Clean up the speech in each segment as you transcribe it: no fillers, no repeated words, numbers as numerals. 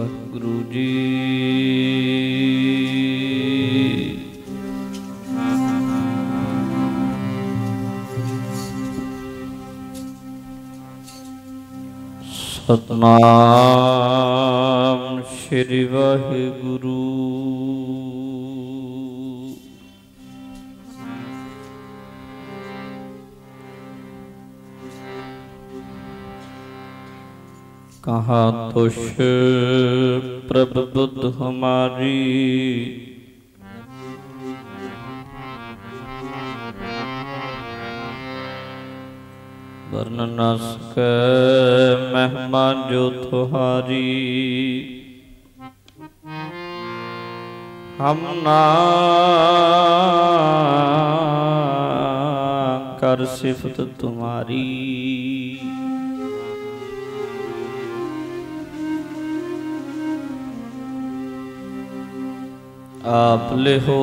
वाहिगुरु जी। सतनाम श्री वाहिगुरु। कहाँ तुष प्रभ बुद्ध हमारी, वर्ण न सकै महिमा जो तुहारी। हम ना कर सिफत तुम्हारी। आप ले हो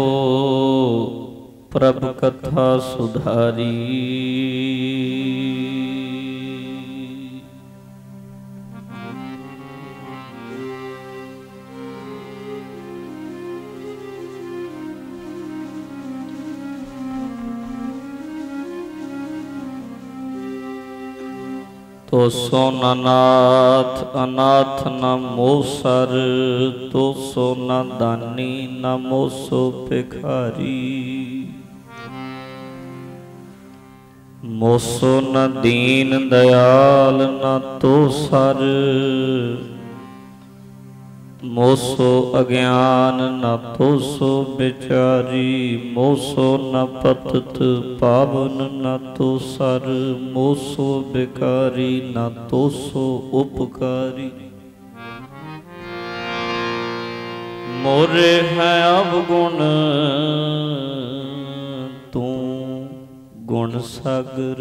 प्रभ कथा सुधारी। तो सोना नाथ अनाथ न मोसर, तो सोना दानी न मोसो भिखारी। मोसो न दीन दयाल न तो सर, मोसो अज्ञान न तो सो बिचारी। मोसो न पतत पावन न तो सर, मोसो बिकारी न तो सो उपकारी। मोरे है अवगुण तू गुण सागर।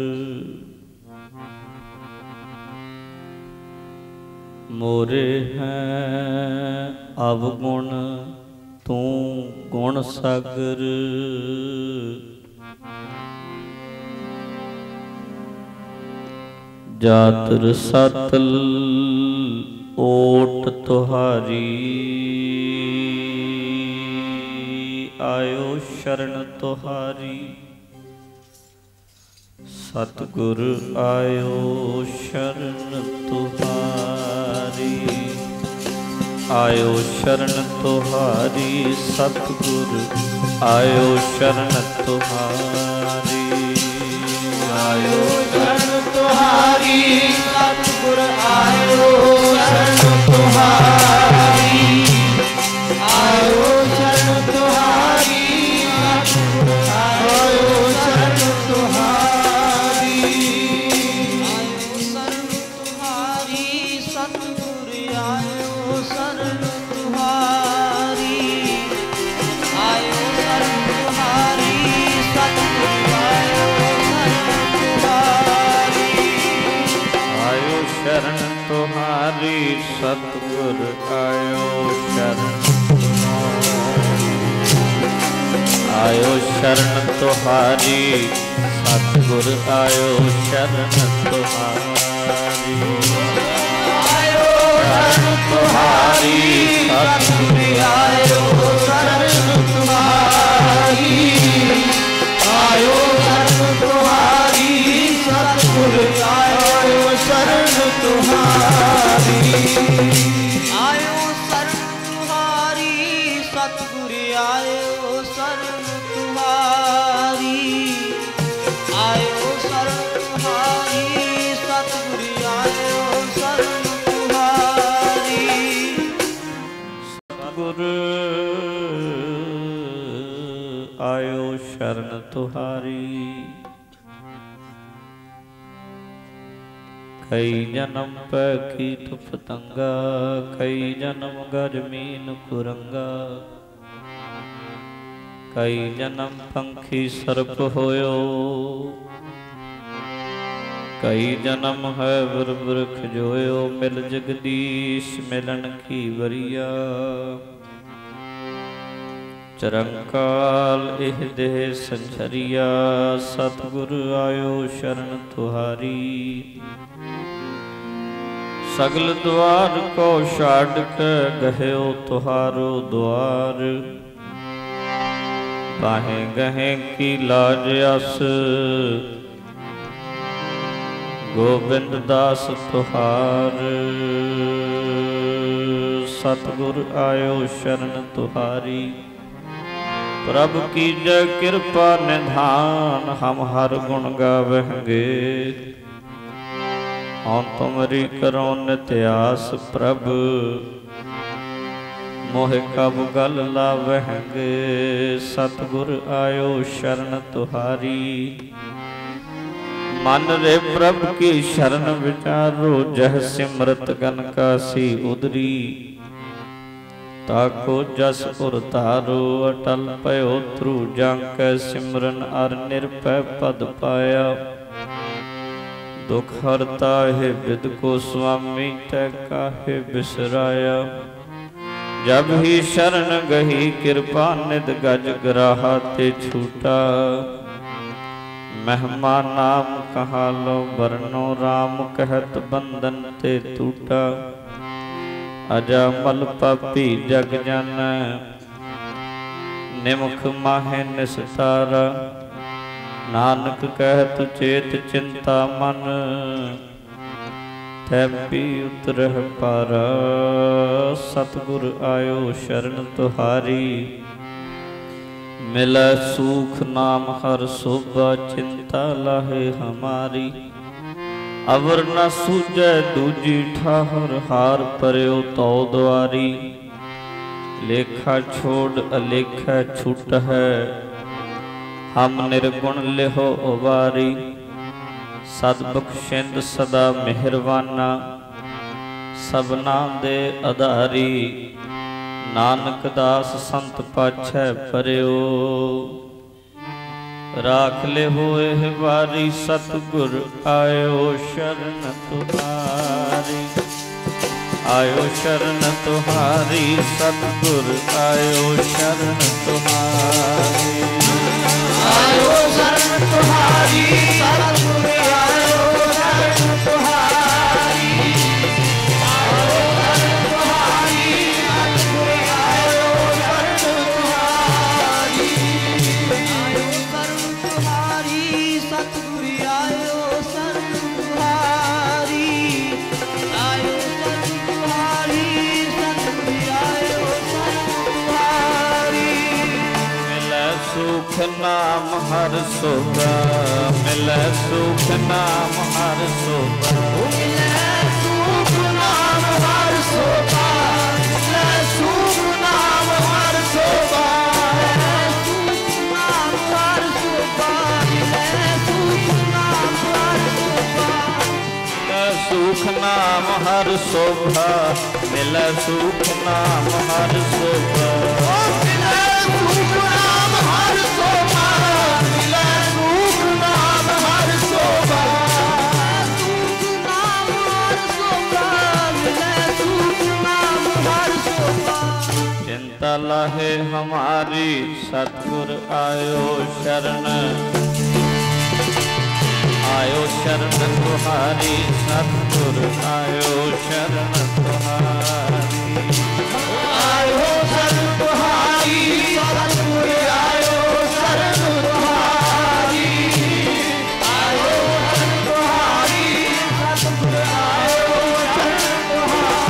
मोरे हैं अवगुण तू गुण सागर। जातर सतल ओट तुहारी, आयो शरण तुहारी। सतगुर आयो शरण तुहारी, आयो शरण तुहारी। सतगुर आयो शरण तुहारी, आयो शरण तुहारी। सतगुर आयो शरण तुहारी, आयो शरण तुहारी। सतगुर आयो शरण तुहारी, आयो शरण तुहारी। सतगुर आयो शरण तुहारी, आयो शरण तुहारी। सतगुर आयो शरण तुहारी, आयो शरण तुहारी। सतगुर आयो शरण तुहारी, आयो शरण तुहारी। सतगुर आयो शरण तुहारी, आयो शरण तुहारी। सतगुर आयो शरण तुहारी, आयो शरण तुहारी। सतगुर आयो शरण तुहारी, आयो शरण तुहारी। सतगुर आयो शरण तुहारी, आयो शरण तुहारी। सतगुर आयो शरण तुहारी, सतगुर आयो शरण तुहारी। कई जन्म पै कीट पतंगा, कई जन्म गरमीन कुरंगा। कई जन्म पंखी सर्प होयो, कई जन्म है वृख जोयो। मिल जगदीश मिलन की वरिया, चरंकाल एह देह संझरिया। सतगुर आयो शरण तुहारी, सगल द्वार को छाड़ के गह्यो तुहारो द्वार। बाहें गहें की लाज अस गोबिंद दास तुहार। सतगुर आयो शरण तुहारी। प्रभु की जय कृपा निधान हम हर गुण गावेंगे। हम तुमरी करो नित्यास प्रभु मोह कब गल लावेंगे। सतगुर आयो शरण तुहारी। मन रे प्रभु की शरण विचारो जह सिमरत गन का सी उदरी। ताको जस पुर तारो अटल पयो त्रु जांक सिमरन अर निरपय पद पाया। दुख हरता है विद को स्वामी तय काहे बिसराया। जब ही शरण गही कृपा निध गज ग्राहा ते छूटा। महिमा नाम कहा लो बरनो राम कहत बंधन ते टूटा। अजामल पापी जग जन निमुख माहे निस्तारा। नानक कहत चेत चिंता मन थैपी उतरह पारा। सतगुर आयो शरण तुहारी। मिलै सुख नाम हर शोभा चिंता लाहे हमारी। अवर न सूझै दूजी ठाहर हार परयो तो द्वारी। लेखा छोड़ अलेखा छूट है हम निर्गुण लिहो उबारी। सदबख्शिंद सदा मेहरबाना सबना दे आधारी। नानक दास संत पाछै परयो राख ले होए वारी। सतगुर आयो शरण तुहारी। आयो शरण तुहारी। सतगुर आयो शरण तुहारी। आयो शरण तुहारी। सतगुर आयो शरण तुहारी। आयो शरण तुहारी। सतगुर आयो शरण तुहारी। सतगुर आयो शरण तुहारी। आयो शरण तुहारी। सतगुर आयो शरण तुहारी। मिलै सुख नाम हर शोभा। मिलै सुख नाम हर शोभा। मिलै सुख नाम हर शोभा। मिलै सुख नाम हर शोभा। सुख नाम हर शोभा। मिलै सुख नाम हर शोभा। मिलै सुख नाम हर शोभा। मिलै सुख नाम हर शोभा। सुख नाम हर शोभा। मिलै सुख नाम हर शोभा। चिंता लाहे हमारी। सतगुर आयो शरण। आयो शरण तुहारी। सतगुर आयो शरण तुहारी। आयो शरण तुहारी। सतगुर आयो शरण तुहारी। आयो शरण तुहारी। सतगुर आयो शरण तुहारी।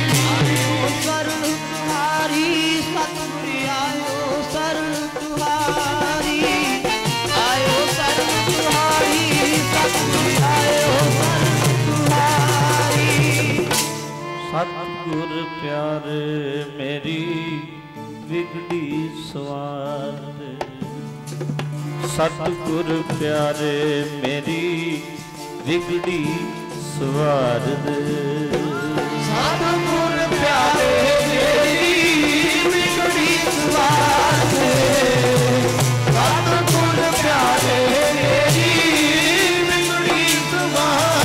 आयो शरण तुहारी। सतगुर आयो शरण तुहारी। आयो शरण तुहारी। सतगुर आयो शरण तुहारी। सतगुर प्यारे मेरी बिगड़ी सवार। सतगुर प्यारे मेरी बिगड़ी सवार दे। सतगुर प्यारे मेरी बिगड़ी सवार दे। सतगुर प्यारे मेरी बिगड़ी सवार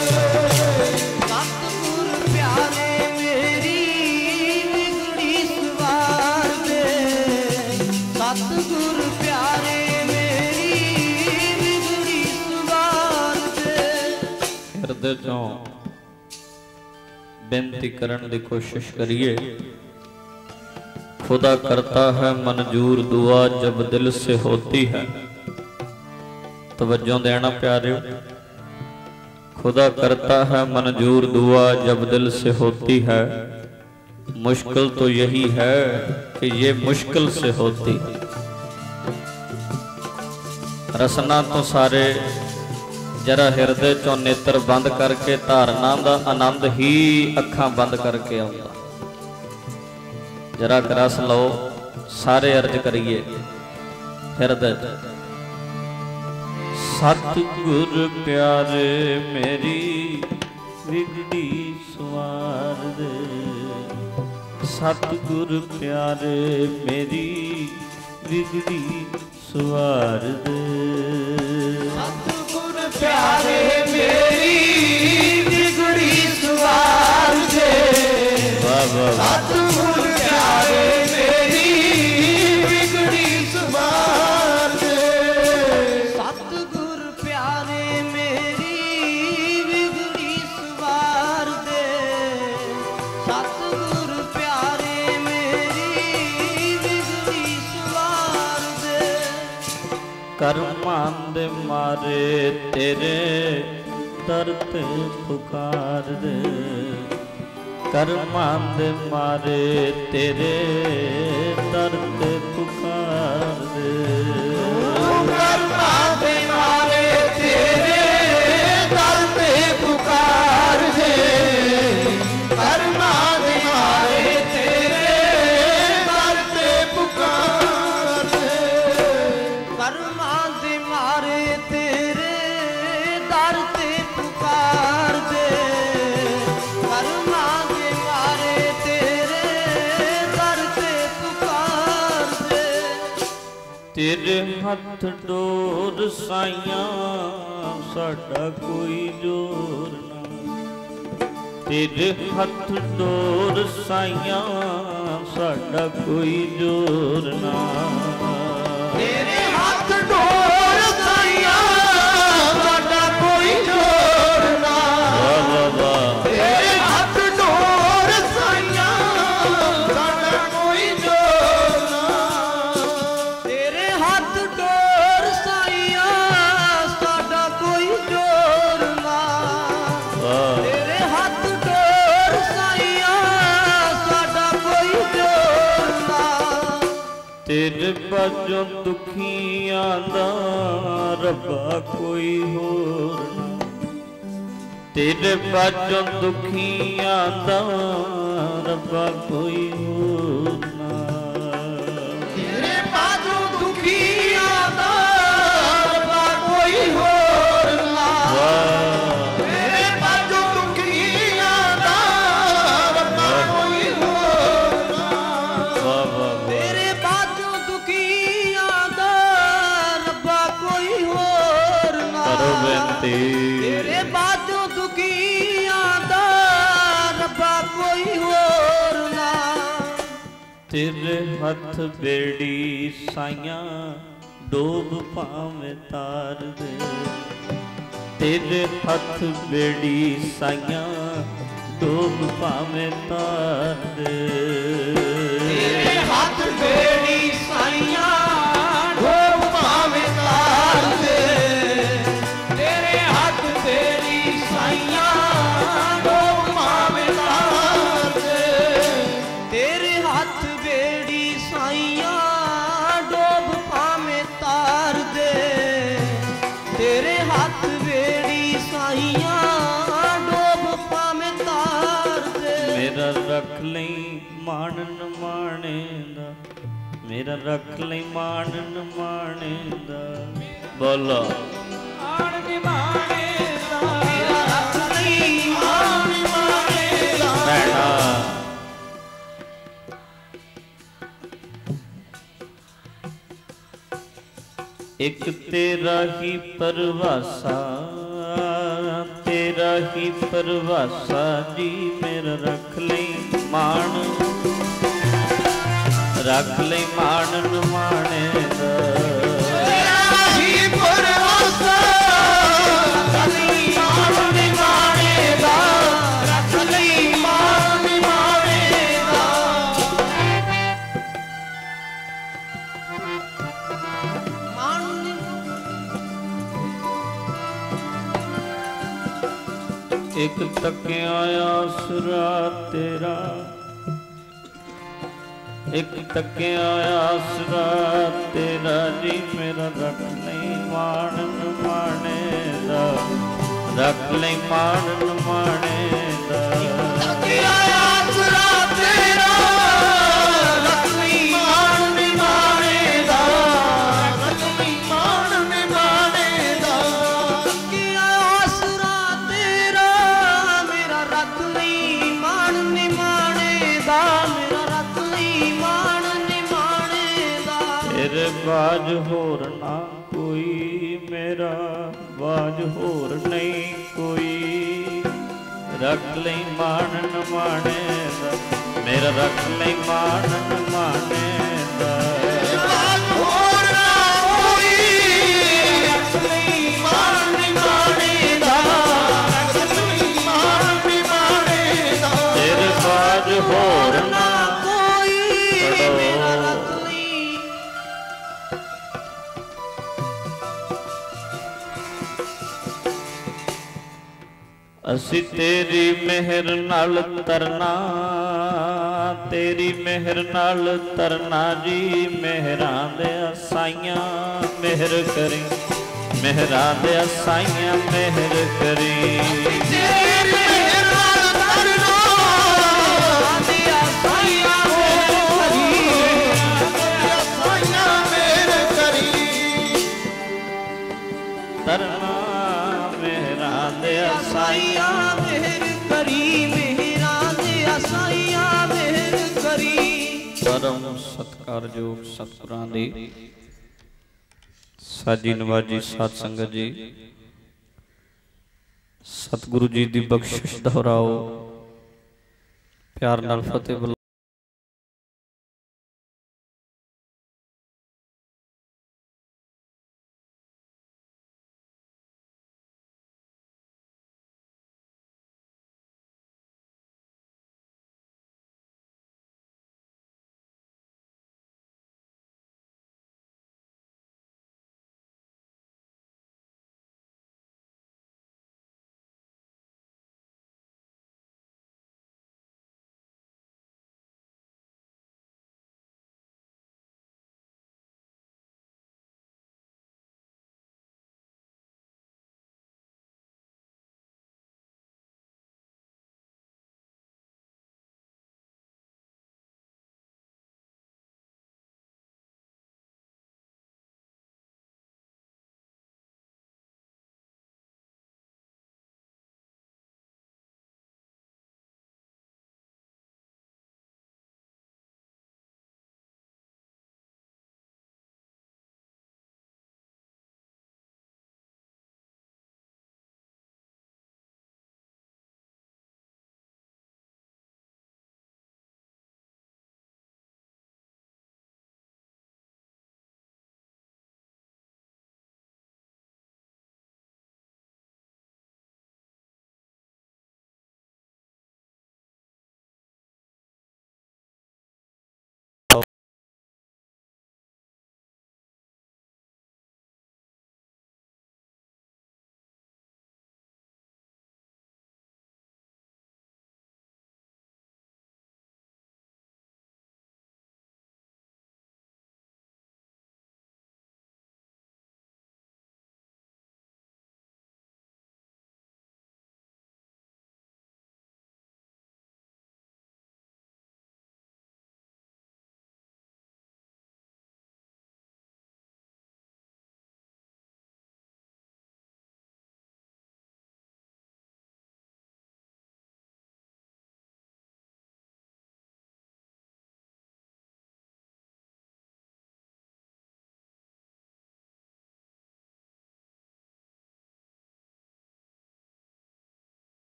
दे। सतगुर प्यारे मेरी बिगड़ी सवार दे। सतगुर प्यारे मेरी बिगड़ी सवार दे। हृदय चों बेनती करने की कोशिश करिए। खुदा करता है मंजूर दुआ जब दिल से होती है। तवज्जो देना प्यारे। खुदा करता है मंजूर दुआ जब दिल से होती है। मुश्किल तो यही है कि ये मुश्किल से होती है। रसना तो सारे जरा हृदय चों नेत्र बंद करके धारना का आनंद ही अखां बंद करके आउंदा। जरा रस लो, सारे अर्ज करिए हृदय। सतगुर प्यारे मेरी बिगड़ी सवार दे। सतगुर प्यारे मेरी बिगड़ी सवार दे। प्यारे मेरी बिगड़ी सवार दे। सतगुर प्यारे मेरी बिगड़ी सवार दे। सतगुर प्यारे मेरी बिगड़ी सवार दे। सतगुर प्यारे मेरी बिगड़ी सवार दे। कर्मां दे मारे तेरे दर ते पुकार दे। कर्मां दे मारे तेरे दर ते पुकार दे। कर्मां दे मारे तेरे दर ते पुकार दे। कर्मां दे मारे तेरे दर ते पुकार दे। कर्मां दे मारे तेरे दर ते पुकार दे। कर्मां दे मारे तेरे दर ते पुकार दे। तेरे हथ डोर साइयां साडा कोई जोर ना। तेरे हथ डोर साइयां साडा कोई जोर ना। तेरे हाथ डोर साइयां साडा कोई जोर ना। वाह वाह वाह। तेरे हाथ डोर साइयां साडा कोई जोर ना। तेरे हाथ डोर साइयां साडा कोई जोर ना। वाह। तेरे हाथ डोर साइयां साडा कोई जोर ना। तेरे बाजों दुखियां दा रब्बा कोई होर ना। तेरे बाजों दुखियां दा रब्बा कोई होर ना। तेरे बाजू दुखियां दा रब्बा कोई होर ना। तेरे बाजू दुखियां दा रब्बा कोई होर ना। वाह वाह वाह। तेरे बाजू दुखियां दा रब्बा कोई होर ना। करो बेनती। तेरे बाजू दुखियां दा रब्बा कोई होर ना। तेरे हथ बेड़ी साइयां डोब पावे तार दे। तेरे हथ बेड़ी साइयां डोब पावे तार दे। तेरे हाथ बेड़ी साइयां डोब पावे तार दे। तेरे हाथ बेड़ी साइयां डोब पावे तार दे। तेरे हाथ बेड़ी साइयां डोब पावे तार दे। तेरे हाथ बेड़ी साइयां डोब पावे तार दे। मेरा रख लई मानन माणे दा। मेरा रख लई मानन माणे दा। बोलो आण निभाने दा। मेरा रख लई आण निभाने दा। भैणा एक तेरा ही परवासा, तेरा ही परवासा जी मेरा रख ले मान, रख ले मानन माने दा। तेरा ही परवासा रख ले मानन माने दा, रख ले तकिया आसरा तेरा, एक तकिया आसरा तेरा जी मेरा रख नहीं मानन माने दा, रख नहीं मानन माने दा। तकिया आसरा तेरा रख नहीं मानन माने दा, रख नहीं मानन माने दा। तकिया आसरा तेरा मेरा रख नहीं मानन माने दा, मेरा रख नहीं मानन माने दा। तेरे बाज होर ना कोई, मेरा बाज होर नहीं कोई, रख ले मानन माने दा, मेरा रख ले मानन माने दा। बाज होर ना कोई, रख नहीं मानन माने दा, रख नहीं मानन माने दा। तेरे बाज होर ना कोई पढ़ो। मेरा रख नहीं। ਅਸੀਂ ਤੇਰੀ ਮਿਹਰ ਨਾਲ ਤਰਨਾ, ਤੇਰੀ ਮਿਹਰ ਨਾਲ ਤਰਨਾ ਜੀ, ਮਿਹਰਾਂ ਦੇ ਸਾਈਆਂ ਮਿਹਰ ਕਰੀ, ਮਿਹਰਾਂ ਦੇ ਸਾਈਆਂ ਮਿਹਰ ਕਰੀ। ਤੇਰੀ ਮਿਹਰ ਨਾਲ ਤਰਨਾ ਦਿਆ ਸਾਈਆਂ ਮਿਹਰ ਕਰੀ, ਸਾਈਆਂ ਮਿਹਰ ਕਰੀ। ਤਰਨਾ ਮਿਹਰਾਂ ਦੇ ਸਾਈਆਂ ਮਿਹਰ ਕਰੀ, ਮਿਹਰਾਂ ਦਿਆ ਸਾਈਆਂ ਮਿਹਰ ਕਰੀ। ਪਰਮ ਸਤਿਕਾਰਯੋਗ ਸਤਿਗੁਰਾਂ ਦੀ ਸਾਜੀ ਨਵਾਜੀ ਸਾਧ ਸੰਗਤ ਜੀ, ਸਤਿਗੁਰੂ ਜੀ ਦੀ ਬਖਸ਼ਿਸ਼ ਦੁਹਰਾਓ, ਪਿਆਰ ਨਾਲ ਫਤਿਹ ਬੁਲਾਓ।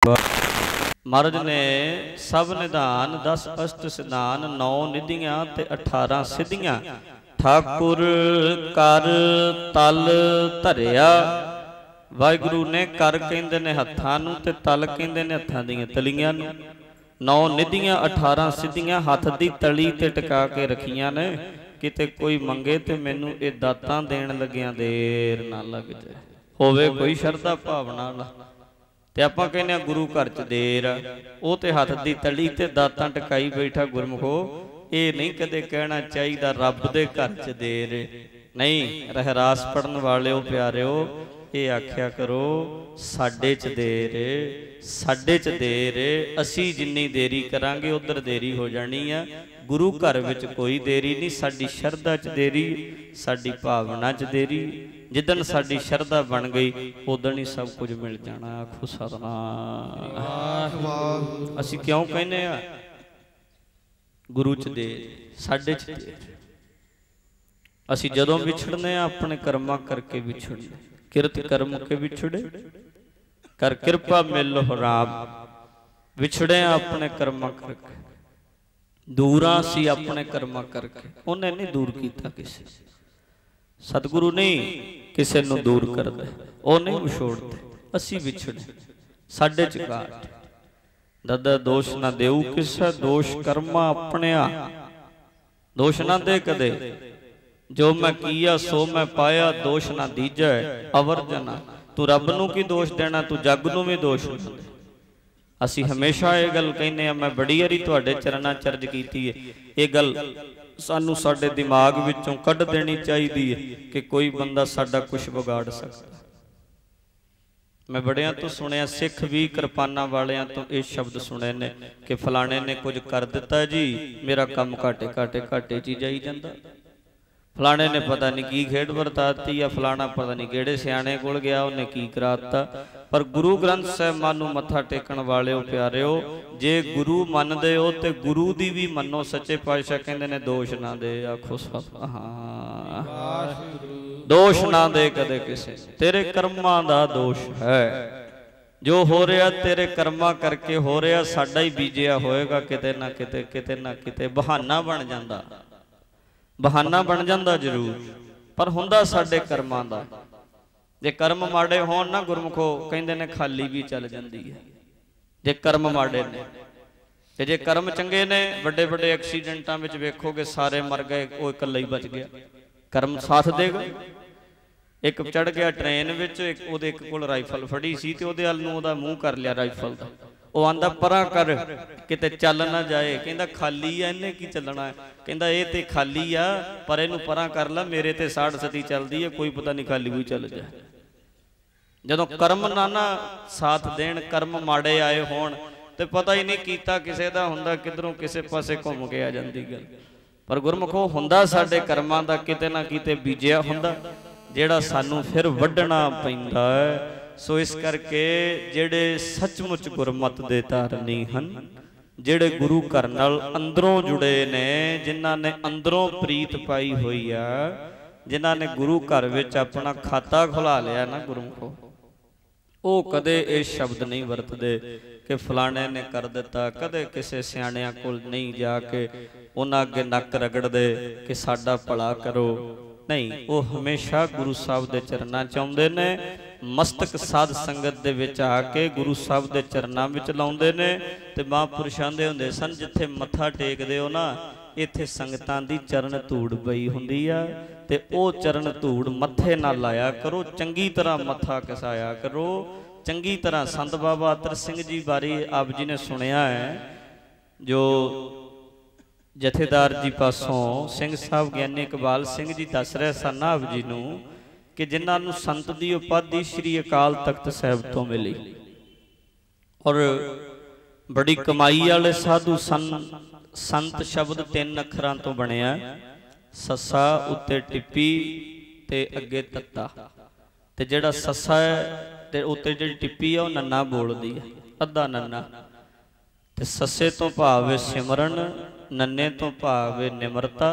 महाराज ने सब निधान 10 अष्ट सिधान 9 निधियां ते 18 सिद्धियां ठाकुर कर तल धरिया। वाहिगुरु ने कर कहंदे ने हत्थां नूं ते तल कहंदे ने हत्थां दीयां तलियां नूं। 9 निधियां 18 सिद्धियां हथ दी तली ते टिका के रखियां ने। किते कोई मंगे ते मैनू ये दातां देण लगियां देर ना लग जाए। होवे कोई शरधा भावना वाला ते आपां कहने गुरु घर च देर आ, वो ते हथ दी तली ते दातां टकाई बैठा। गुरमुखो ये नहीं कदे कहना चाहिए रब दे घर च देर नहीं। रहरास पढ़न वाले प्यारिओ ये आख्या करो साडे च देर, साडे च देर। असी जिन्नी देरी करांगे उधर देरी हो जानी है। गुरु घर विच कोई देरी नहीं। साडी शरधा च देरी, साडी भावना च देरी। जिदन साडी शरधा बन गई उदन ही सब कुछ मिल जाना। आखो सतनाम। असी क्यों कहने आ गुरु च देर, साडे च देर। असी जदों विछड़ने अपने कर्मा करके विछड़ने। किरत कर्म के विछड़े कर कृपा मिलो राम। विछड़े अपने कर्मा करके, दूरा सी अपने कर्मा करके। उन्हें नहीं दूर किया किसी। सतगुरु नहीं किसी नूं दूर करदे, वो नहीं विछोड़ते। असी विछड़े साडे च घाट। दादा दोष ना देऊ किसे, दोष कर्मा अपने आ। दोष ना दे कदे, जो मैं किया सो मैं पाया। दोष ना दीजै अवर जना। तू रब नूं की दोष देना, तू जग नूं भी दोष ना दे। असी हमेशा ये गल कहने आ, मैं बड़ी वारी तुहाडे चरणां चर्ज कीती है। ये गल सानू साडे दिमाग विचों कढ देनी चाहिए कि कोई बंदा साडा कुछ बिगाड़ सकता। मैं बड़ियां तो सुनिया, सिख भी किरपाना वालियां तो ये शब्द सुने ने कि फलाने ने कुछ कर दिता जी, मेरा काम घाटे घाटे घाटे च जाई जांदा। फलाने ने पता नहीं की खेड वरताती, या फलाना पता नहीं किहड़े सियाणे कोल गया उन्हें की कराता। पर गुरु ग्रंथ साहिब नूं मत्था टेकण वालिओ प्यारिओ, जे गुरु मनदे हो ते गुरु दी भी मनो। सच्चे पातशाह कहंदे ने दोष ना दे। आखो हाँ, दोष ना दे कदे किसे। तेरे कर्मां दा दोष है। जो हो रहा तेरे कर्मा करके हो रहा। साडा ही बीजिया होएगा किते ना किते, किते ना किते बहाना बन जांदा। बहाना बन जाता जरूर, पर हुंदा साडे कर्मां दा। जे कर्म माड़े होण ना गुरमुखो कहंदे ने खाली भी चल जांदी है। जे कर्म माड़े ने ते जे कर्म चंगे ने, बड़े बड़े एक्सीडेंटां विच वेखोगे सारे मर गए, वो इकल्ला ही बच गया। कर्म साथ देगा। एक चढ़ गया ट्रेन विच, एक ओदे एक कोल राइफल फड़ी सी ते ओदे अल नूं ओदा मूंह कर लिया राइफल दा। वो आंदा परां कर किते चल ना जाए। कहंदा खाली आ, इन्हें की चलना है। कहंदा ये ते खाली आ, पर इहनूं परां कर ला, मेरे ते 60 सती चलदी है, कोई पता नहीं खाली भी चल जाए। जदों कर्म ना साथ देण, कर्म माड़े आए होण ते पता ही नहीं कीता किसे दा हुंदा, किधरों किसे पासे घुम के आ जांदी गल। पर गुरमुखो हुंदा साडे कर्मां दा किते ना किते बीजिया हुंदा, जेड़ा सानू फिर वड्ढना पैंदा है। सो इस करके जेड़े सचमुच गुरमत दे धारनी हन, जेड़े गुरु घर नाल अंदरों जुड़े ने, जिन्हां ने अंदरों प्रीत पाई हुई आ, जिन्हां ने गुरु घर विच अपना खाता खुला लिया ना गुरमुखो, वो कदे ये शब्द नहीं वरतदे कि फलाने ने कर दिता। कदे किसी सियाणियां कोल नहीं जाके उन्हां अगे नक रगड़दे कि साडा भला करो। नहीं, वो हमेशा गुरु साहब दे चरनां च आउंदे ने। मस्तक साध संगत दे विच आके गुरु साहब दे चरनां विच लाउंदे ने। ते महापुरुषां दे हुंदे सन जिथे मत्था टेकदे हो ना, इत्थे संगतां दी चरण धूड़ पई हुंदी आ, ते ओ चरण धूड़ मत्थे नाल लाया करो। चंगी तरह मत्था घसाया करो। चंगी तरह संत बाबा अतर सिंह जी बारे आप जी ने सुनिया है, जो जथेदार जी पासों सिंह साहब ज्ञानी इकबाल सिंह जी दस रहे सन आप जी नूं कि जिन्हां नूं संत दी उपाधि श्री अकाल तख्त साहिब तो मिली, और बड़ी कमाई वाले साधु सन। संत शब्द 3 अखरां तो बनिया, ससा उत्ते टिप्पी ते अगे तत्ता। ते जिहड़ा ससा है ते उत्ते जिहड़ी टिप्पी है वह नन्ना बोलदी है, अद्धा नन्ना। ते ससे तो भाव सिमरन, नन्ने तो भाव निमरता,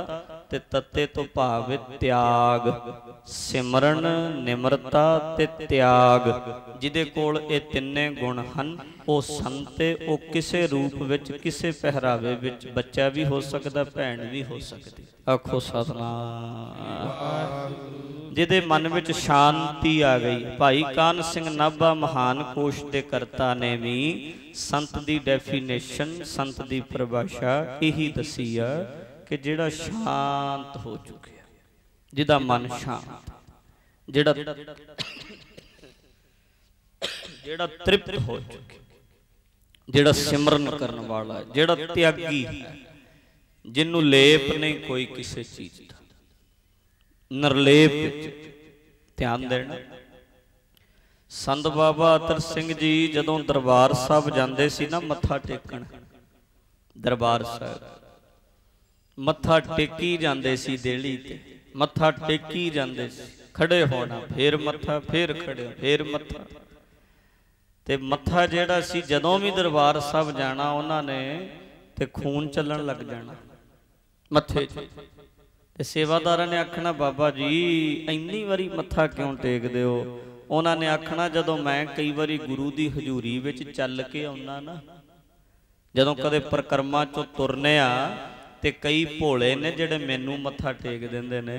ते तत्ते तो भाव त्याग। सिमरन निमरता ते त्याग। जिदे कोल ये तिन्ने गुण हन वो संते, वो किसे रूप विच किसे पहरावे विच, बच्चा भी हो सकता भैन भी हो सकती। आखो सतनाम। जिदे मन विच शांति आ गई। भाई कान सिंह नाभा महान कोश दे करता ने भी संत दी डेफिनेशन, संत दी परिभाषा यही दसी आ कि जिहड़ा शांत हो चुके, जिहदा मन शांत, जिहड़ा तृप्त हो चुके, जिहड़ा सिमरन करने वाला, जिहड़ा त्यागी है, जिन्नू लेप नहीं कोई किसी चीज का, निर्लेप। ध्यान देना। संत बाबा अतर सिंह जी जदों दरबार साहब जाते सी ना मत्था टेकण, दरबार साहब मत्था टेकी जाते सी, देहली ते मत्था टेकी जाते सी, खड़े होना फिर मत्था, फिर खड़े फिर मत्था। ते मत्था जिहड़ा सी जदों भी दरबार साहब जाना उन्होंने ते खून चलन लग जाना मत्थे ते सेवादारा ने आखना बाबा जी इन्नी वारी मत्था क्यों टेकदे हो? उन्होंने आखना जदों मैं कई बारी गुरु की हजूरी विच चल के आउना ना, जदों कदे परिक्रमा चों तुरने आ ते कई भोले ने जिहड़े मैनू मत्था टेक दिंदे ने,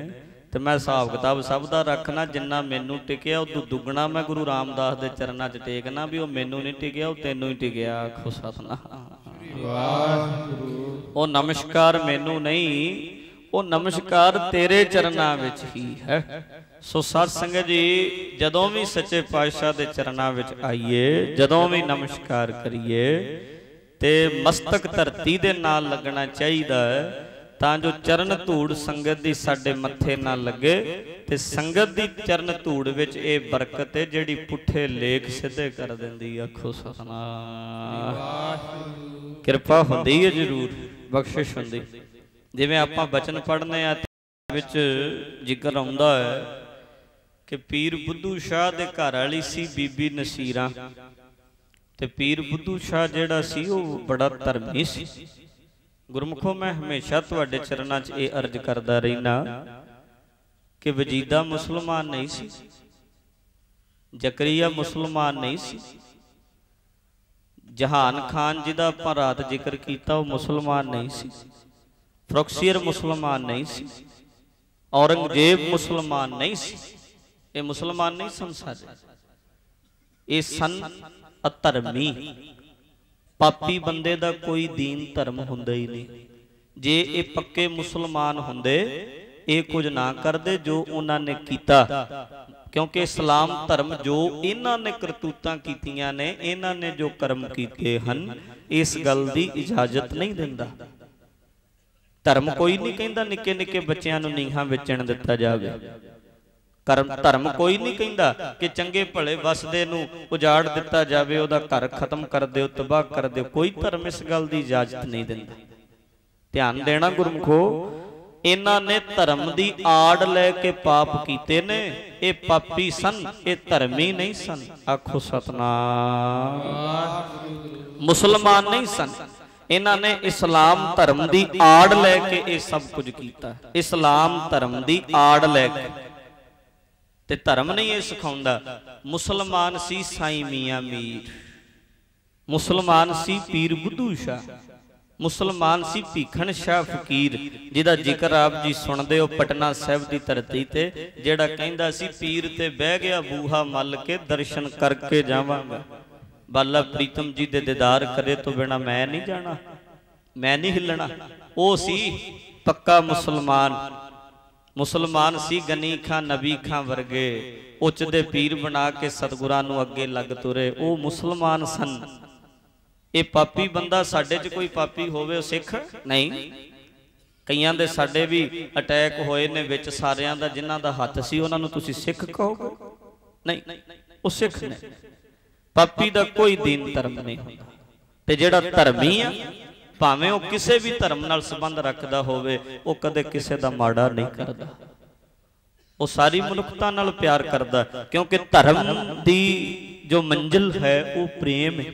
ते मैं हिसाब किताब सब दा रखना, जिन्ना मैनू टिकिया उदों दुगना मैं गुरु रामदास दे चरनां च टेकना भी, वो मैनू नहीं टिकिया, वो तैनू ही टिकिया। आखो सतनाम। वो नमस्कार मैनू नहीं, वो नमस्कार तेरे चरनां विच ही है। सो साध संगत जी जदों भी सच्चे पातशाह दे चरनां विच आईए, जदों भी नमस्कार करिए ते मस्तक धरती दे नाल लगना चाहिए, तां जो चरण धूड़ संगत दी साडे मत्थे ना लगे, ते संगत दी चरण धूड़ विच ए बरकत है जिहड़ी पुठे लेख सिद्धे कर दिंदी। आखो सतनाम। किरपा हुंदी है जरूर, बख्शिश हुंदी। जिवें आपां बचन पढ़ने आ विच जिक्र आउंदा है कि पीर बुद्धू शाह दे घर वाली सी बीबी नसीरा, ते पीर बुद्धू शाह जिहड़ा सी वो बड़ा धर्मी सी। गुरमुखों मैं हमेशा तुहाडे चरनां च ये अर्ज करदा रहिना कि वजीदा मुसलमान नहीं सी, जकरिया मुसलमान नहीं सी, जहान खान जिहदा आपां रात जिक्र कीता वो मुसलमान नहीं सी, फ्रॉक्सीयर मुसलमान नहीं सी, औरंगजेब मुसलमान नहीं सी। ये मुसलमान नहीं सन सारे, ये सन अधर्मी पापी बंदे दा कोई दीन धर्म हुंदा ही नहीं। जे ये पक्के मुसलमान हुंदे ये कुछ ना करदे जो उन्होंने कीता, क्योंकि इस्लाम धर्म जो इन्हां ने करतूतां कीतियां ने, इन्हां ने जो कर्म कीते हन, इस गल दी इजाजत नहीं दिंदा। धर्म कोई नहीं कहता निक्के निक्के बच्चों नूं नीहां वेचण दिता जावे। धर्म कोई नहीं कहता कि चंगे भले वसदे नूं उजाड़ दिता जावे, उहदा घर खत्म कर दिओ, तबाह कर दिओ। कोई धर्म इस गल की इजाजत नहीं दिंदा। ध्यान देना गुरमुखो, इन्हां ने धर्म की आड़ लैके पाप कीते ने, ये पापी सन, ये धर्मी नहीं सन। आखो सतनाम। मुसलमान नहीं सन, इन्हां ने इस्लाम धर्म की आड़ लैके ये सब कुछ किया। इस्लाम धर्म की आड़ लैके ते धर्म नहीं ये सिखाउंदा। मुसलमान सी साईं मियां मीर, मुसलमान सी पीर बुद्धू शाह, मुसलमान सी भीखन शाह फकीर, जिहदा जिक्र आप जी सुनदे हो पटना साहिब की धरती ते, जिहड़ा कहंदा सी पीर ते बह गया बूहा मल के दर्शन करके जावांगा, बाला प्रीतम जी दे दीदार करे तो बिना मैं नहीं जाना, मैं नहीं हिलना। वो सी पक्का मुसलमान। मुसलमान सी गनी खां नबी खां वर्गे उच्च दे पीर बना के सतगुरां नूं अगे लग तुरे, वो मुसलमान सन। ये पापी बंदा साडे च कोई पापी होवे सिख नहीं। कईयां दे साडे भी अटैक होए ने विच सारियां दा, जिन्हां दा हत्थ सी उन्हां नूं तुसीं सिख कहोगे नहीं, वो सिख ने। पापी दा कोई दीन धर्म नहीं होंदा। ते जिहड़ा धर्मी आ भावें वो किसी भी धर्म नाल संबंध रखदा होवे, वो कदे किसी दा माड़ा नहीं करदा, वो सारी मनुखता नाल प्यार करदा, क्योंकि धर्म दी जो मंजिल है वो प्रेम है।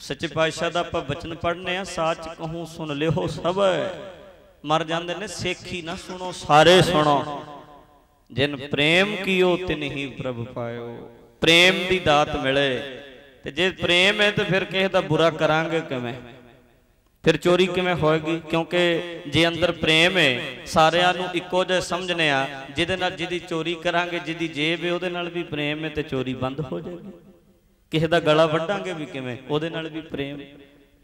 सच्चे पातशाह दा आपां वचन पढ़ने आ, साच कहूं सुन लियो सब मर जाते ने। सेखी ना सुनो सारे सुनो, जिन प्रेम कियो तिन ही प्रभ पायो। प्रेम की दात मिले ते जे प्रेम है तो फिर किसी का बुरा करांगे किवें, फिर चोरी किवें होएगी? क्योंकि जे अंदर प्रेम है सारिਆਂ ਨੂੰ ਇੱਕੋ ਜਿਹਾ समझने आ, ਜਿਹਦੇ ਨਾਲ ਜਿਹਦੀ चोरी करांगे, ਜਿਹਦੀ जेब है ਉਹਦੇ ਨਾਲ भी प्रेम है तो चोरी बंद हो जाएगी। किसी का गला वड्डांगे भी किवें, ਉਹਦੇ ਨਾਲ भी प्रेम।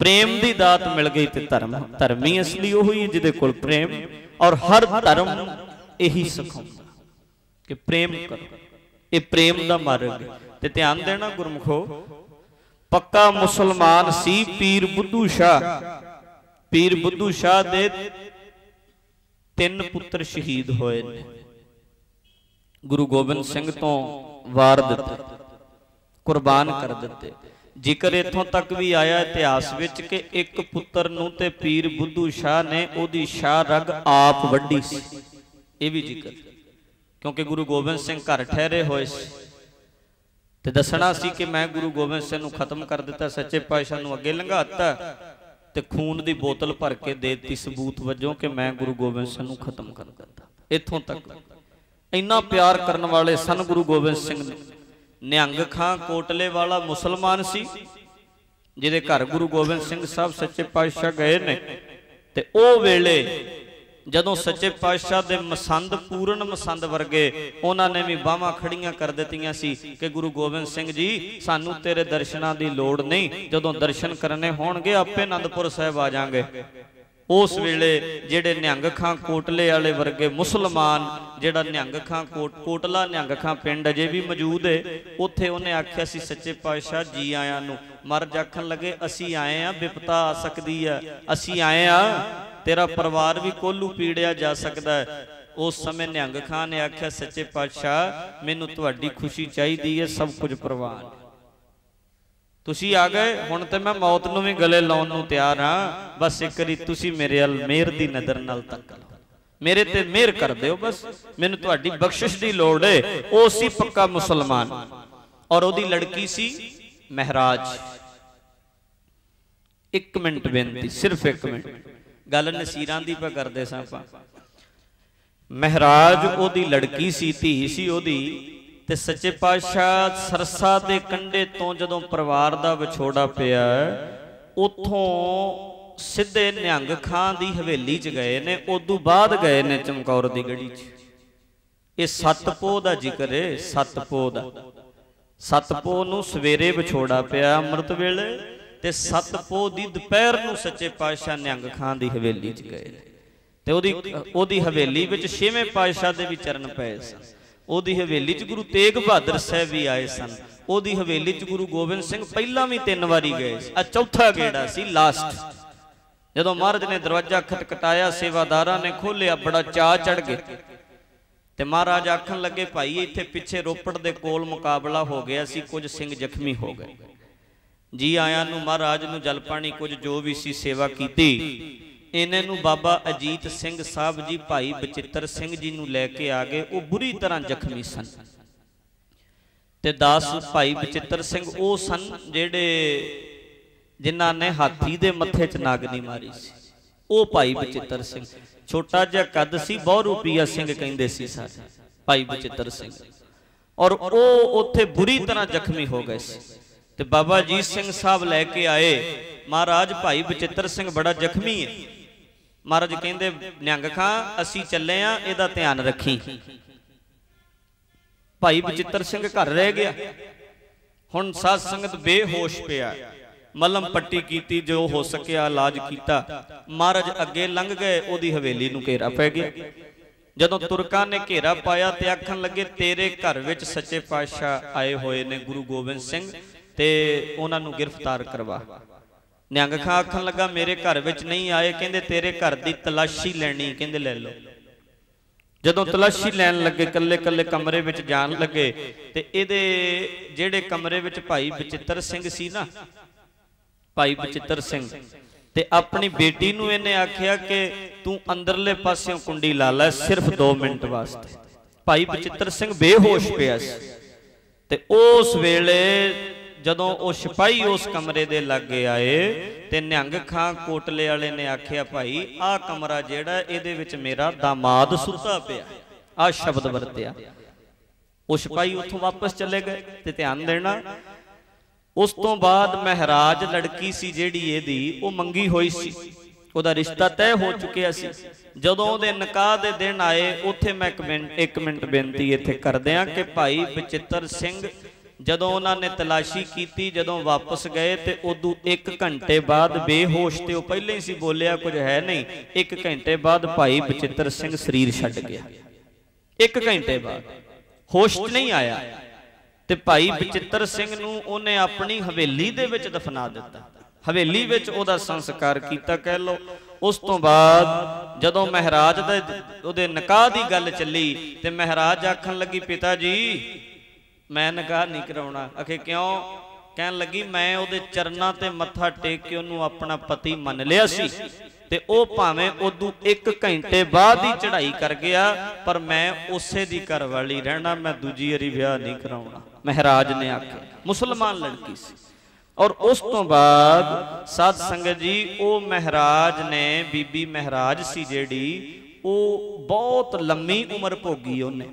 प्रेम की दात मिल गई तो धर्म, धर्मी असली वो ही जिहदे कोल प्रेम। और हर धर्म यही सिखाउंदा कि प्रेम करो, ये प्रेम का मार्ग है। ते ध्यान देना गुरमुखो, पक्का मुसलमान सी पीर बुद्धू शाह। पीर बुद्धू शाह दे 3 पुत्र शहीद होए ने, गुरु गोबिंद सिंह तो वार दिते, कुर्बान कर दिते। जिक्र इत्थों तक भी आया इतिहास विच कि एक पुत्र नूं ते पीर बुद्धू शाह ने ओदी शाह रग आप वड्डी सी। ये भी जिक्र, क्योंकि गुरु गोबिंद सिंह घर ठहरे होए सी ते दसना सी कि मैं गुरु गोबिंद सिंह नूं खत्म कर दिता, सच्चे पातशाह नूं अगे लंघाता ते खून दी बोतल भर के देती सबूत वजों कि मैं गुरु गोबिंद सिंह नूं खत्म कर दिता। इत्थों तक इन्ना प्यार करने वाले सन गुरु गोबिंद सिंह ने। निहंग खां कोटले वाला मुसलमान सी, जिहदे घर गुरु गोबिंद सिंह साहब सच्चे पातशाह गए ने। ते ओ वेले जदों सच्चे पातशाह दे मसंद, पूर्ण मसंद वर्गे, उन्होंने भी बाहां खड़ियां कर दित्तियां सी कि गुरु गोबिंद सिंह जी सानू तेरे दर्शनां दी लोड़ नहीं, जदों दर्शन करने होणगे आपे आनंदपुर साहिब आ जाएंगे। उस वेले जेड़े निहंग खां कोटले वाले वर्गे मुसलमान, जेड़ा निहंग खां कोटला निहंग खां पिंड अजे भी मौजूद है, उत्थे उन्हें आख्या सी सच्चे पातशाह जी आया नूं। मर जाखन लगे असी आए हैं, विपता आ सकती है, असी आए हैं, तेरा परिवार भी कोलू पीड़िया जा सकता है। उस समय निहंग खां ने आख्या सच्चे पातशाह मैनू तुहाडी खुशी चाहिदी है, सब कुछ प्रवान, तुसी आ गए हुण ते मैं मौत नूं भी गले लाउण नूं तैयार हाँ, बस एक बारी तुसी मेरे अल मेहर दी नज़र नाल तक लो, मेरे ते मेहर कर दिओ, बस मैनू तुहाडी बख्शिश दी लोड़ है। ओ सी पक्का मुसलमान और ओदी लड़की सी महराज। 1 मिनट बेनती, सिर्फ 1 मिनट, गल नसीरां दी पा करदे सां आपां। महराज ओदी लड़की सी, धी सी ओदी। ते सच्चे पातशाह सरसा दे कंढे तो जदों परिवार दा विछोड़ा पिया, उथों सिद्धे निहंग खां दी हवेली च गए ने, उदों बाद गए ने चमकौर दी गढ़ी च। ये 7 पोह दा जिक्र है, 7 पोह दा। 7 पोह नूं सवेरे विछोड़ा पिया अमृत वेले, ते 7 पोह दी दोपहर नूं सच्चे पातशाह निहंग खां दी हवेली च गए ते ओदी हवेली विच 6वें पातशाह दे भी चरण पए सन। ओदी हवेली च गुरु तेग बहादुर साहब भी आए सन। ओदी हवेली च गुरु गोबिंद सिंह पहला भी 3 वारी गए, आ चौथा गेड़ा सी लास्ट। जदों महाराज ने दरवाजा खटखटाया, सेवादारा ने खोलिया, बड़ा चाह चढ़ गए ते महाराज आखन लगे भाई इत्थे पिछे रोपड़ दे कोल मुकाबला हो गया सी, कुछ सिंह जख्मी हो गए। जी आया नूं महाराज नूं जल पानी कुछ जो भी सी सेवा कीती। इन्हें नूं बाबा अजीत सिंह साहब जी भाई बचित्र सिंह जी नूं लैके आ गए, वो बुरी तरह जख्मी सन। ते दास भाई बचित्र सिंह वो सन जेड़े जिन्हां ने हाथी दे मत्थे च नागनी मारी सी, वो भाई बचित्र सिंह। छोटा जिहा कद सी, बहुत रुपया सिंह कहंदे सी सारे भाई बचित्र सिंह। और वो उत्थे बुरी तरह जख्मी हो गए सी ते बाबा अजीत सिंह साहब लैके आए। महाराज भाई बचित्र सिंह बड़ा जख्मी है। महाराज कहंदे निहंग खां असी चले आ, इहदा ध्यान रखी। भाई बचित्र सिंह घर रह गया। हुण साध संगत बेहोश पिया, मलम पट्टी कीती, जो हो सकिया इलाज कीता। महाराज अगे लंघ गए, ओदी हवेली नूं घेरा पै गया। जदों तुरकां ने घेरा पाया ते आखन लगे तेरे घर विच सच्चे पातशाह आए होए ने गुरु गोबिंद सिंह, ते उन्हां नूं गिरफ्तार करवा। निहंग खां आखन लगा मेरे घर विच नहीं आए, कहंदे तेरे घर दी तलाशी लैनी, कहंदे ले लो। जदों तलाशी लैन लगे, कल्ले कल्ले कमरे विच जान लगे, ते इहदे जेड़े कमरे विच भाई बचित्र सिंह सी ना, भाई बचित्र सिंह, ते अपनी बेटी नूं इहने आखिया कि तू अंदरले पासियों कुंडी ला लै सिर्फ 2 मिनट वास्ते। भाई बचित्र सिंह बेहोश पिया सी ते उस वेले जदों वो सिपाही उस कमरे दे लागे आए ते निहंग खां कोटले वाले ने आख्या भाई आ कमरा जेड़ा इहदे विच मेरा दामाद सुता पिया, आ शब्द वरत्या। वो सिपाही उत्थों वापस चले गए ते ध्यान देना उस तो बाद महराज लड़की सी जेड़ी इहदी वो मंगी होई सी, ਉਹਦਾ रिश्ता तय हो चुकिया सी। ਜਦੋਂ ਉਹਦੇ ਨਿਕਾਹ ਦੇ ਦਿਨ ਆਏ ਉੱਥੇ मैं एक मिनट बेनती ਇੱਥੇ ਕਰਦਿਆਂ कि भाई बचित्र सिंह ਜਦੋਂ ਉਹਨਾਂ ਨੇ ਤਲਾਸ਼ੀ ਕੀਤੀ, ਜਦੋਂ वापस गए ਤੇ ਉਦੋਂ 1 घंटे बाद बेहोश ਤੇ ਉਹ ਪਹਿਲਾਂ ਹੀ ਸੀ, ਬੋਲਿਆ ਕੁਝ ਹੈ नहीं। 1 घंटे बाद भाई बचित्र सिंह शरीर ਛੱਡ ਗਿਆ। 1 घंटे बाद होश च नहीं आया ਤੇ भाई बचित्र सिंह ਨੂੰ ਉਹਨੇ ਆਪਣੀ ਹਵੇਲੀ ਦੇ ਵਿੱਚ ਦਫਨਾ ਦਿੱਤਾ। हवेली विच ओदा संस्कार किया कह लो। उस तो बाद जदों महराज दे ओदे निकाह दी गल चली ते महराज आखन लगी पिता जी मैं निकाह नहीं कराउणा। आखे क्यों? कहन लगी मैं ओदे चरनां ते मत्था टेक के ओनू अपना पति मन लिया सी ते ओ भावें उदू 1 घंटे बाद ही चढ़ाई कर गया, पर मैं उसे दी घरवाली रहना, मैं दूजी वारी विआह नहीं कराउणा। महराज ने आखे मुसलमान लड़की सी। और उस तो बाद साध संगत जी वो महराज ने बीबी महराज सी जेड़ी वो बहुत लंबी उम्र भोगी, उन्हें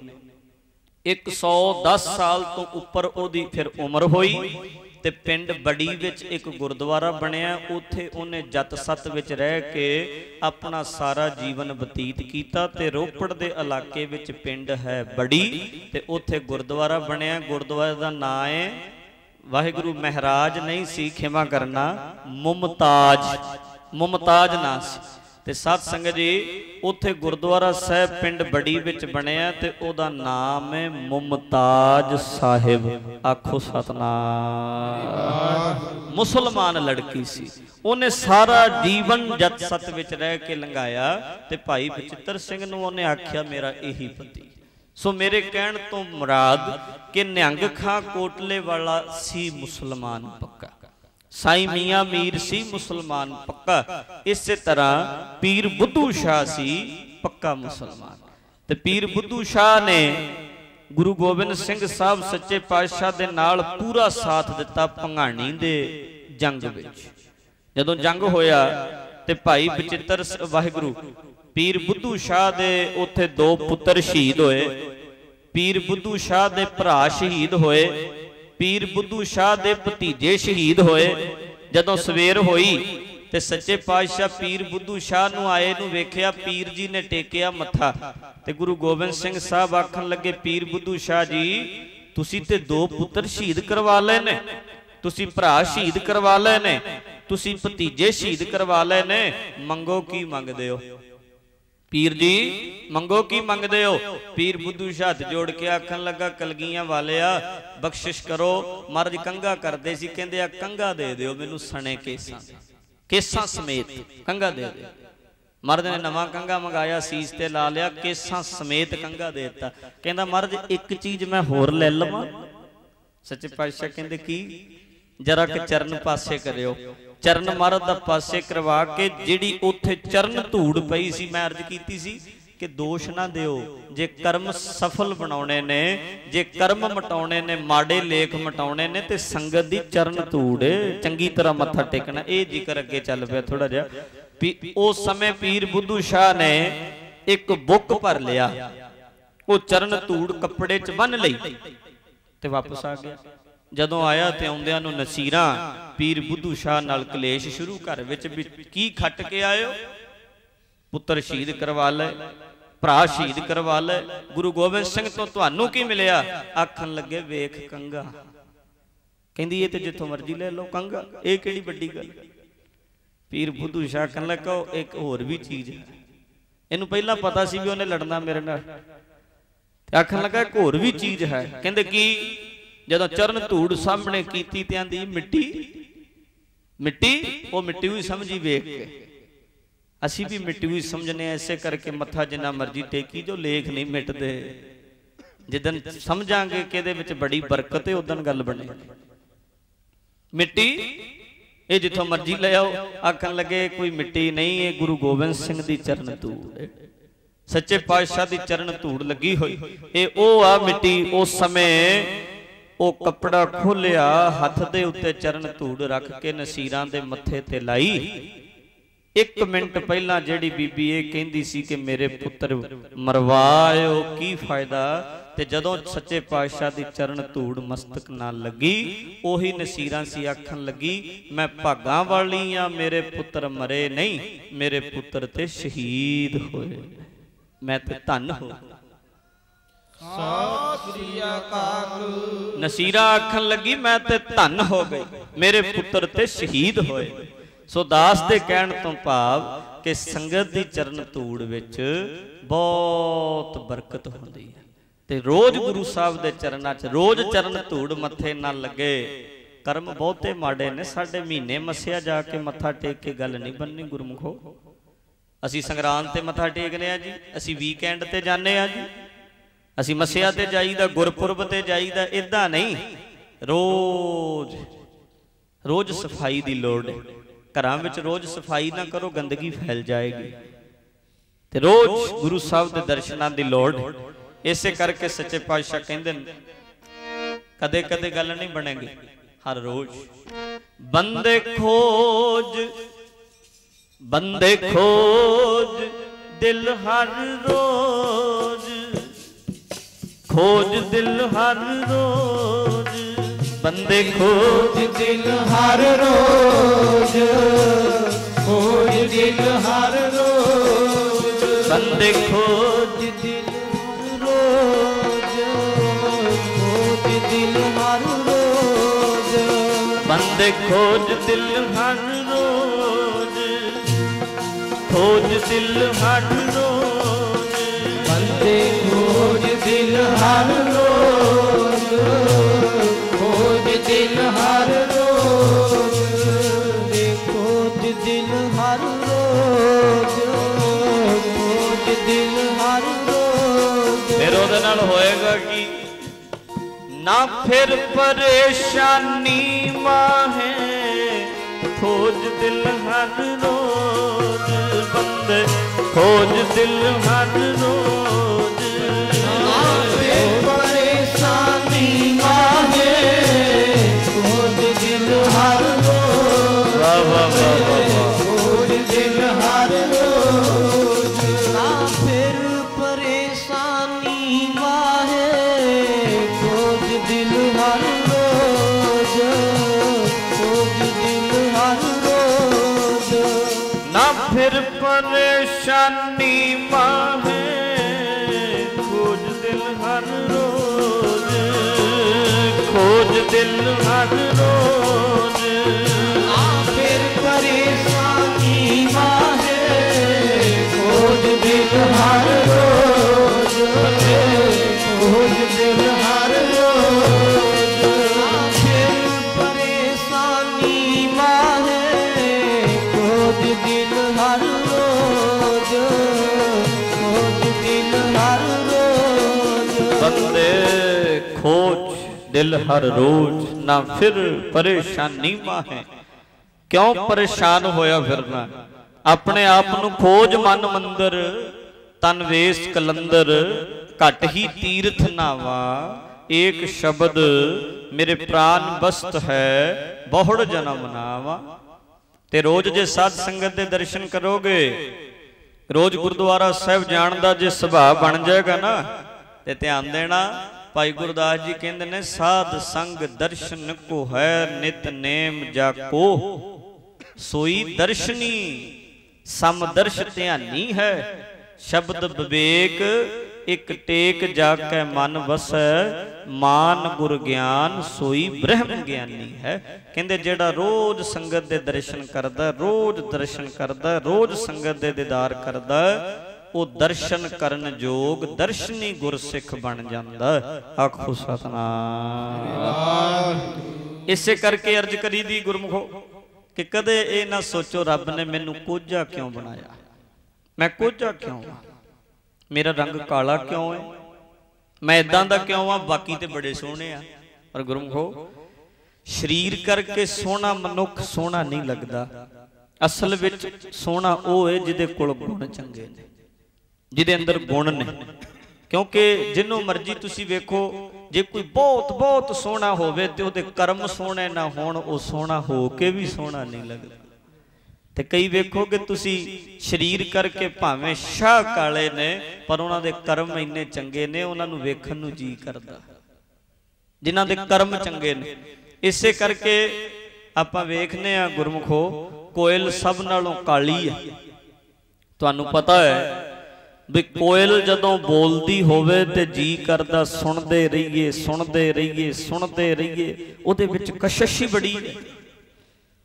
110 साल तो उपर ओदी फिर उम्र होई ते पिंड बड़ी विच एक गुरुद्वारा बनिया। उत्थे उन्हें जत सत विच रह के अपना सारा जीवन बतीत कीता ते रोपड़ दे इलाके विच पिंड है बड़ी ते उत्थे गुरुद्वारा बनिया। गुरुद्वारे दा नाम है वाहिगुरु महराज नहीं सी, खिमा करना मुमताज, मुमताज ना सी। ते साध संगत जी उत्थे गुरुद्वारा साहब पिंड बड़ी विच बनिया ते ओदा नाम है मुमताज साहिब। आखो सतनाम। मुसलमान लड़की सी, उन्हें सारा जीवन जत सत विच रह के लंघाया ते भाई बचित्र सिंह नूं उन्हें आख्या मेरा यही पति। सो मेरे कहण तो मुराद कि निहंग खां कोटले वाला सी मुसलमान पक्का, साईं मियां मीर सी मुसलमान पक्का, इस तरह पीर बुद्धू शाह सी पक्का मुसलमान। ते पीर बुद्धू शाह ने गुरु गोबिंद सिंह साहब सच्चे पातशाह दे नाल पूरा साथ दिता भंगाणी दे जंग विच। जदों जंग होया ते भाई बचित्र वाहिगुरु पीर बुद्धू शाह दे उत्थे 2 पुत्र शहीद होए। पीर बुद्धू शाह दे भरा शहीद होए, पीर बुद्धू शाह दे भतीजे शहीद होए। जदों सवेर होई ते सच्चे पातशाह पीर बुद्धू शाह नूं आए नूं वेखिया, पीर जी ने टेकिया मत्था ते गुरु गोबिंद सिंह साहब आखन लगे पीर बुद्धू शाह जी तुसी ते 2 पुत्र शहीद करवा लए ने, तुसी भरा शहीद करवा लए ने, तुसी भतीजे शहीद करवा लए ने, मंगो की मंगदे हो? पीर जी मंगो की मंगदे हो? पीर बुद्धू शाह हाथ जोड़ के आखन लगा कलगियां वालिया बख्शिश करो। महाराज कंगा करते सी, कहंदे आ कंगा दे दिओ मैनू सने केसां, केसां समेत कंगा दे दिओ। महाराज ने नवां कंगा मंगाया, सीस ते ला लिया, केसां समेत कंगा दे दिता। कहंदा महाराज एक चीज मैं होर ले लवां? सच्चे पातशाह कहंदे की? जरा के चरण पासे करियो। चरण महाराज दा पासे करवा के जिहड़ी उत्थे चरण धूड़ पई सी, मैं अर्ज कीती सी कि दोष ना दिओ, जे कर्म सफल बनाउणे ने, जे कर्म मटाउणे ने, माड़े लेख मटाउणे ने ते संगत दी चरण धूड़ चंगी तरह मत्था टेकना। ये जिक्र अगे चल पिया थोड़ा जिहा। उस समय पीर बुद्धू शाह ने एक बुक भर लिया, वो चरण धूड़ कपड़े च बन लई ते वापस आ गया। जदों आया ते आउंदियां नूं नसीरां पीर बुद्धू शाह नाल कलेश शुरू। घर विच की खट के आए हो? पुत्र शहीद करवा ले, भरा शहीद करवा ले, गुरु गोबिंद सिंह तो तुहानू की मिलिया? आखन लगे वेख कंगा। कहंदी ये ते जिथों मर्जी ले लो कंगा, ये किहड़ी वड्डी गल? पीर बुद्धू शाह कहन लगा एक होर भी चीज है, इहनू पहला पता सी भी उहने लड़ना मेरे नाल। आखन लगा एक होर भी चीज है। कहंदे की? जदों चरण धूड़ सामने कीती ते आंदी मिट्टी, मिट्टी वो मिट्टी हुई समझी वेख के। असी भी मिट्टी हुई समझने, ऐसे करके मत्था जिन्ना मर्जी टेकी जो लेख नहीं मिटदे। जिदन समझांगे कि इहदे विच बड़ी बरकत है उदन गल बने। मिट्टी ये जिथों मर्जी ले आओ। आखन लगे कोई मिट्टी नहीं है, गुरु गोबिंद सिंह दी चरण धूड़, सच्चे पातशाह दी चरण धूड़ लगी हुई। ये ओ आ मिट्टी उस समय ਉਹ ਕੱਪੜਾ ਖੋਲਿਆ, ਹੱਥ ਦੇ ਉੱਤੇ ਚਰਨ ਧੂੜ ਰੱਖ ਕੇ ਨਸੀਰਾਂ ਦੇ ਮੱਥੇ ਤੇ ਲਾਈ। 1 ਮਿੰਟ ਪਹਿਲਾਂ ਜਿਹੜੀ ਬੀਬੀ ਇਹ ਕਹਿੰਦੀ ਸੀ ਕਿ ਮੇਰੇ ਪੁੱਤਰ ਮਰਵਾਇਓ ਕੀ ਫਾਇਦਾ, ਤੇ ਜਦੋਂ ਸੱਚੇ ਪਾਤਸ਼ਾਹ ਦੀ ਚਰਨ ਧੂੜ ਮਸਤਕ ਨਾਲ ਲੱਗੀ, ਉਹੀ ਨਸੀਰਾਂ ਸੀ ਆਖਣ ਲੱਗੀ ਮੈਂ ਭਾਗਾਂ ਵਾਲੀ ਆ, ਮੇਰੇ ਪੁੱਤਰ ਮਰੇ ਨਹੀਂ, ਮੇਰੇ ਪੁੱਤਰ ਤੇ ਸ਼ਹੀਦ ਹੋਏ, ਮੈਂ ਤੇ ਧੰਨ ਹੋ। ਸਤਿ ਸ੍ਰੀ ਅਕਾਲ। ਨਸੀਰਾਂ ਆਖਣ ਲੱਗੀ ਮੈਂ ਤੇ ਧੰਨ ਹੋ ਗਈ, ਮੇਰੇ ਪੁੱਤਰ ਤੇ ਸ਼ਹੀਦ ਹੋਏ। ਸੋ ਦਾਸ ਦੇ ਕਹਿਣ ਤੋਂ ਭਾਵ ਕਿ ਸੰਗਤ ਦੀ ਚਰਨ ਧੂੜ ਵਿੱਚ ਬਹੁਤ ਬਰਕਤ ਹੁੰਦੀ ਹੈ, ਤੇ ਰੋਜ਼ ਗੁਰੂ ਸਾਹਿਬ ਦੇ ਚਰਨਾਂ 'ਚ ਰੋਜ਼ ਚਰਨ ਧੂੜ ਮੱਥੇ ਨਾਲ ਲੱਗੇ। ਕਰਮ ਬਹੁਤੇ ਮਾੜੇ ਨੇ, ਸਾਡੇ ਮਹੀਨੇ ਮੱਸਿਆ ਜਾ ਕੇ ਮੱਥਾ ਟੇਕ ਕੇ ਗੱਲ ਨਹੀਂ ਬਣਨੀ ਗੁਰਮੁਖੋ। ਅਸੀਂ ਸੰਗਰਾਂਦ ਤੇ ਮੱਥਾ ਟੇਕਦੇ ਆ ਜੀ, ਅਸੀਂ ਵੀਕਐਂਡ ਤੇ ਜਾਂਦੇ ਆ ਜੀ, ਅਸੀਂ ਮੱਸਿਆ ਤੇ ਜਾਈਦਾ, ਗੁਰਪੁਰਬ ਤੇ ਜਾਈਦਾ, ਇਦਾਂ ਨਹੀਂ। ਰੋਜ਼ ਰੋਜ਼ ਸਫਾਈ ਦੀ ਲੋੜ ਹੈ। ਘਰਾਂ ਵਿੱਚ ਰੋਜ਼ ਸਫਾਈ ਨਾ ਕਰੋ, ਗੰਦਗੀ ਫੈਲ ਜਾਏਗੀ, ਤੇ ਰੋਜ਼ ਗੁਰੂ ਸਾਹਿਬ ਦੇ ਦਰਸ਼ਨਾਂ ਦੀ ਲੋੜ। ਇਸੇ ਕਰਕੇ ਸੱਚੇ ਪਾਤਸ਼ਾਹ ਕਹਿੰਦੇ ਨੇ ਕਦੇ ਕਦੇ ਗੱਲ ਨਹੀਂ ਬਣੇਗੀ, ਹਰ ਰੋਜ਼ ਬੰਦੇ ਖੋਜ, ਬੰਦੇ ਖੋਜ ਦਿਲ ਹਰ ਰੋਜ਼, ਖੋਜ ਦਿਲ ਹਰ ਰੋਜ਼, ਬੰਦੇ ਖੋਜ ਦਿਲ ਹਰ ਰੋਜ਼, ਖੋਜ ਦਿਲ ਹਰ ਰੋਜ਼, ਬੰਦੇ ਖੋਜ ਦਿਲ ਹਰ ਰੋਜ਼, ਖੋਜ ਦਿਲ ਹਰ ਰੋਜ਼, ਬੰਦੇ ਖੋਜ ਦਿਲ ਹਰ ਰੋਜ਼, ਖੋਜ ਦਿਲ ਹਰ ਰੋਜ਼, ਬੰਦੇ ਖੋਜ ਦਿਲ ਹਰ ਰੋਜ਼, ਖੋਜ ਦਿਲ ਹਰ ਰੋਜ਼, ਖੋਜ ਦਿਲ ਹਰ ਰੋਜ਼, ਖੋਜ ਦਿਲ ਹਰ ਰੋਜ਼। ਫਿਰ ਉਹਦੇ ਨਾਲ ਹੋਏਗਾ ਕਿ ਨਾ ਫਿਰ ਪਰੇਸ਼ਾਨੀ ਮਾਹੇ, ਖੋਜ ਦਿਲ ਹਰ ਰੋਜ਼, ਬੰਦੇ ਖੋਜ ਦਿਲ ਹਰ ਰੋਜ਼, ਨਾ ਫਿਰ ਪਰੇਸ਼ਾਨੀ ਮਾਹੇ, ਖੋਜ ਦਿਲ ਹਰ ਰੋਜ਼। ਵਾਹ ਵਾਹ ਵਾਹ ਵਾਹ, ਖੋਜ ਦਿਲ ਹਰ ਰੋਜ਼, ਨਾ ਫਿਰ ਪਰੇਸ਼ਾਨੀ ਮਾਹੇ, ਖੋਜ ਦਿਲ ਹਰ ਰੋਜ਼, ਖੋਜ ਦਿਲ ਹਰ ਰੋਜ਼, ਨਾ ਫਿਰ ਪਰੇਸ਼ਾਨੀ ਮਾਹੇ, ਖੋਜ ਦਿਲ ਹਰ ਰੋਜ਼, ਖੋਜ ਦਿਲ ਹਰ ਰੋਜ਼, ਨਾ ਫਿਰ ਪਰੇਸ਼ਾਨੀ ਮਾਹੇ, ਖੋਜ ਦਿਲ ਹਰ ਰੋਜ਼, ਖੋਜ ਦਿਲ ਹਰ ਰੋਜ਼, ਨਾ ਫਿਰ ਪਰੇਸ਼ਾਨੀ ਮਾਹੇ, ਖੋਜ ਦਿਲ ਹਰ ਰੋਜ਼, ਖੋਜ ਦਿਲ ਹਰ ਰੋਜ਼। ਬੰਦੇ ਖੋਜ ਦਿਲ ਹਰ ਰੋਜ਼, ਨਾ ਫਿਰ ਪਰੇਸ਼ਾਨੀ ਮਾਹੇ। ਕਿਉਂ ਪਰੇਸ਼ਾਨ ਹੋਇਆ ਫਿਰਨਾ? ਆਪਣੇ ਆਪ ਨੂੰ ਖੋਜ ਮਨ ਮੰਦਰ, ਤਨ ਵੇਸ ਕਲੰਦਰ, ਘਟ ਹੀ ਤੀਰਥ ਨਾਵਾ, ਏਕ ਸ਼ਬਦ ਮੇਰੇ ਪ੍ਰਾਨ ਬਸਤ ਹੈ, ਬਹੁੜ ਜਨਮ ਨਾਵਾ। ਤੇ ਰੋਜ਼ ਜੇ ਸਾਧ ਸੰਗਤ ਦੇ ਦਰਸ਼ਨ ਕਰੋਗੇ, ਰੋਜ਼ ਗੁਰਦੁਆਰਾ ਸਾਹਿਬ ਜਾਣ ਦਾ ਜੇ ਸੁਭਾਅ ਬਣ ਜਾਏਗਾ ਨਾ, ਤੇ ਧਿਆਨ ਦੇਣਾ। ਭਾਈ ਗੁਰਦਾਸ ਜੀ ਕਹਿੰਦੇ ਨੇ ਸਾਧ ਸੰਗ ਦਰਸ਼ਨ ਕੋ ਹੈ, ਨਿਤ ਨੇਮ ਜਾ ਕੋ ਸੋਈ ਦਰਸ਼ਨੀ, ਸਮਦਰਸ਼ ਧਿਆਨੀ ਹੈ, ਸ਼ਬਦ ਵਿਵੇਕ ਇਕ ਟੇਕ ਜਾ ਕੇ ਮਨ ਵਸੈ, ਮਾਨ ਗੁਰ ਗਿਆਨ ਸੋਈ ਬ੍ਰਹਮ ਗਿਆਨੀ ਹੈ। ਕਹਿੰਦੇ ਜਿਹੜਾ ਰੋਜ਼ ਸੰਗਤ ਦੇ ਦਰਸ਼ਨ ਕਰਦਾ, ਰੋਜ਼ ਦਰਸ਼ਨ ਕਰਦਾ, ਰੋਜ਼ ਸੰਗਤ ਦੇ ਦੀਦਾਰ ਕਰਦਾ, ਉਹ ਦਰਸ਼ਨ ਕਰਨ ਯੋਗ ਦਰਸ਼ਨੀ ਗੁਰਸਿੱਖ ਬਣ ਜਾਂਦਾ। ਆਖੋ ਸਤਨਾਮ। ਇਸੇ ਕਰਕੇ ਅਰਜ ਕਰੀ ਦੀ ਗੁਰਮੁਖੋ ਕਿ ਕਦੇ ਇਹ ਨਾ ਸੋਚੋ ਰੱਬ ਨੇ ਮੈਨੂੰ ਕੋਝਾ ਕਿਉਂ ਬਣਾਇਆ, ਮੈਂ ਕੋਝਾ ਕਿਉਂ ਆ, ਮੇਰਾ ਰੰਗ ਕਾਲਾ ਕਿਉਂ ਹੈ, ਮੈਂ ਇਦਾਂ ਦਾ ਕਿਉਂ ਆ, ਬਾਕੀ ਤੇ ਬੜੇ ਸੋਹਣੇ ਆ। ਪਰ ਗੁਰਮੁਖੋ ਸਰੀਰ ਕਰਕੇ ਸੋਹਣਾ ਮਨੁੱਖ ਸੋਹਣਾ ਨਹੀਂ ਲੱਗਦਾ। ਅਸਲ ਵਿੱਚ ਸੋਹਣਾ ਉਹ ਹੈ ਜਿਹਦੇ ਕੋਲ ਗੁਣ ਚੰਗੇ ਨੇ, ਜਿਹਦੇ ਅੰਦਰ ਗੁਣ ਨੇ। ਕਿਉਂਕਿ ਜਿੰਨੂੰ ਮਰਜ਼ੀ ਤੁਸੀਂ ਵੇਖੋ जे कोई बहुत बहुत सोहना होवे ते उहदे कर्म सोहने ना होण, वो सोहना हो के भी सोहना नहीं लगदा। ते कई वेखोगे तुसी शरीर करके भावें शाह काले ने पर उन्हां दे कर्म इन्ने चंगे ने, उन्हां नूं वेखण नूं जी करदा जिन्हां दे कर्म चंगे ने। इसे करके आपां वेखने आ गुरमुखो, कोयल सब नालों काली है। तुहानूं पता है भी कोयल जदों बोलदी होवे ते जी करदा सुणदे रहिए सुणदे रहिए सुणदे रहिए। उहदे विच कशिश ही बड़ी है,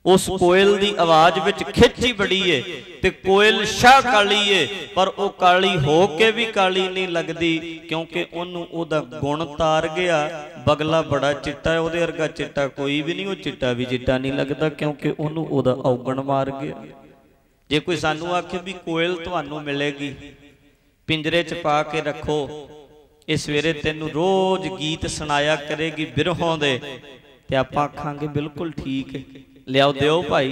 उस कोयल दी आवाज विच खिच ही बड़ी है। ते कोयल शाह काली है पर वो काली हो के भी काली नहीं लगदी, क्योंकि उन्होंने ओदा गुण तार गया। बगला बड़ा चिट्टा है, उहदे वर्गा चिट्टा कोई भी नहीं, वो चिट्टा भी चिट्टा नहीं लगता क्योंकि उन्होंने ओदा औगण मार गया। जे कोई सानू आखे भी कोयल तुहानू मिलेगी, पिंजरे च पा के रखो, ये सवेरे तेनू रोज गीत सुनाया करेगी बिरहों दे, ते आपां आखांगे बिल्कुल ठीक है, लियाओ दिओ भाई,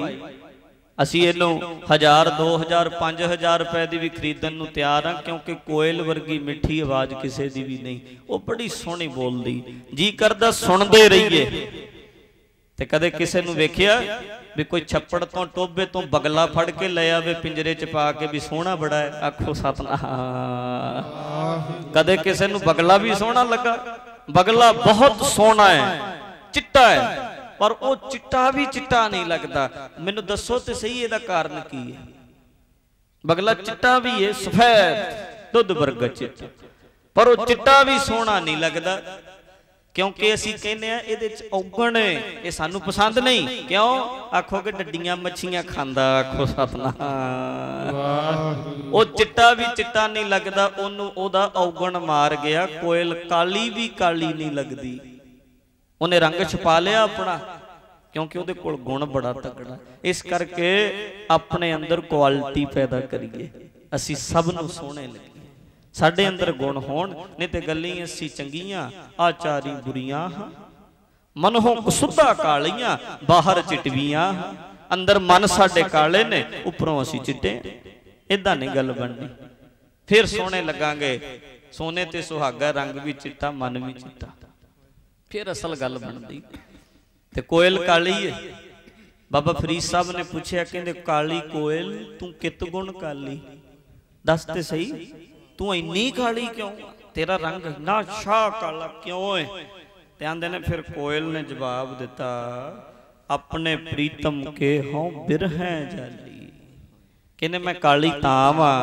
असी इनू 1000 2000 5000 रुपए की भी खरीदन नूं तैयार हाँ, क्योंकि कोयल वर्गी मिठी आवाज किसी की भी नहीं, वो बड़ी सोहनी बोलदी, जी करदा सुणदे रहिए। ते कदे किसे नूं वेखिया भी कोई छप्पड़ तो टोबे तो बगला फड़ के ले आवे पिंजरे च पा के भी सोहना बड़ा है, आखो सतनाम। कदे किसे नूं बगला भी सोहना लगा, बगला बहुत सोहना है, चिट्टा है, पर वो चिट्टा भी चिट्टा नहीं लगता। मैनू दसो तो सही ਇਹਦਾ कारण की है। बगला चिट्टा भी है, सफेद दुध वर्गा चिट्टा, पर वो चिट्टा भी सोहना नहीं लगता, क्योंकि असी कहने ये औगण है, ये सानू पसंद नहीं। क्यों आखोगे डड्डियां मच्छियां खांदा, आखो सतनाम। वो चिट्टा भी चिट्टा नहीं लगता, ओनू ओदा औगण मार गया। कोयल काली भी काली नहीं लगती, उन्हें रंग छपा लिया अपना, क्योंकि उहदे कोल गुण बड़ा तगड़ा। इस करके अपने अंदर क्वालिटी पैदा करिए, असी सब नूं सोहणे लगे, साडे अंदर गुण होण, नहीं ते गल्ली असी चंगियां आचारी बुरियां हां, मनहों कसुद्धा कालियां बाहर चिटवियां, अंदर मन साडे काले ने उपरों असी चिट्टे। इदां नहीं गल बननी, फिर सोहणे लगांगे। सोने ते सुहागा रंग भी चिट्टा, मन भी चिट्टा, फिर असल गल बनती। ते कोयल काली है। बाबा फरीद साहब ने पूछया, कहंदे काली कोयल तू कित गुण काली, दस ते सही तू इन्नी काली क्यों, तेरा रंग इन्ना शाह काला क्यों है? ते आंदे ने फिर कोयल ने जवाब दिता, अपने प्रीतम के हों बिरहें जाली। कहने मैं काली तां वां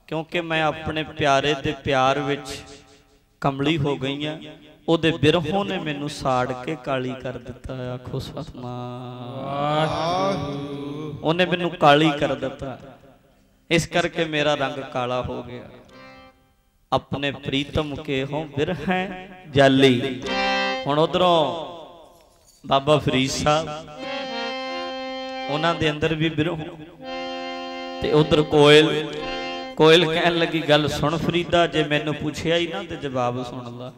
क्योंकि मैं अपने प्यारे दे प्यार विच कमली हो गई हाँ, ओदे बिरहों ने मैनू साड़ के काली कर दिता। आखो सतनाम, उन्हें मैनू काली कर दिता, इस करके मेरा रंग काला हो गया। अपने प्रीतम के हों बिरहें जाली। हुण उधरों बाबा फरीद साहब, उन्हां दे अंदर भी बिरह, ते उधर कोयल कोयल कहन लगी, गल सुन फरीदा, जे मैनू पूछया ही ना ते जवाब सुन ला।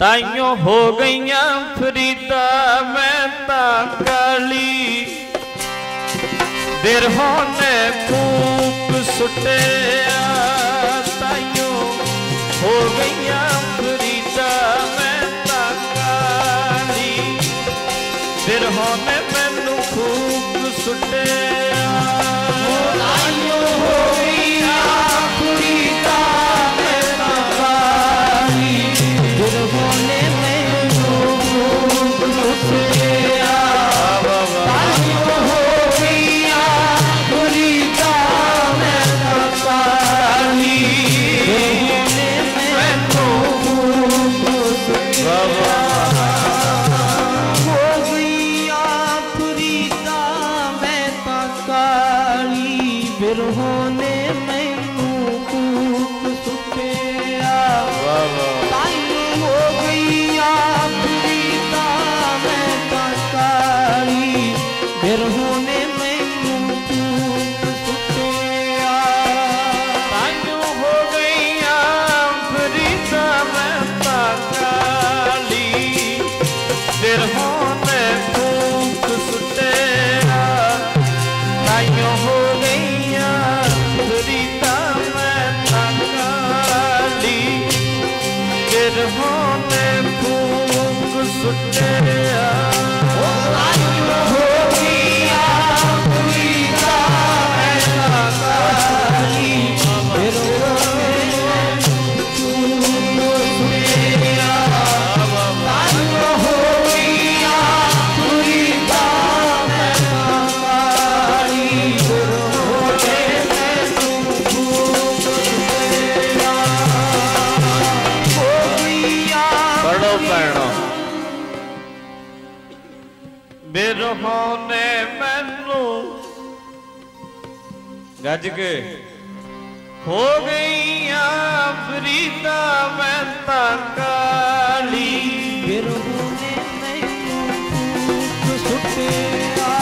ताइयों हो गईयां फरीदा मैं तां काली, बिरहों ने फूक सुटिया। ताइयों हो गईयां फरीदा मैं तां काली, बिरहों ने मैनू फूक सुटिया। ताइयों हो गईयां फरीदा मैं तां काली, बिरहों ने मैनू फूक सुटिया। ताइयों हो गईयां फरीदा मैं तां काली, बिरहों ने मैनू फूक सुटिया। हो गईयां फरीदा मैं तां काली, बिरहों ने मैनू फूक सुटिया। ताइयों हो गईयां फरीदा मैं तां काली, बिरहों ने मैनू फूक सुटिया। ताइयों हो गईयां फरीदा मैं तां काली, बिरहों ने फूक सुटिया। ताइयों हो गईयां फरीदा मैं तां काली, बिरहों ने बिरहों ने मैनू गज के हो गई फरीदा मैं काली बिरहों ने मैनू सुटिया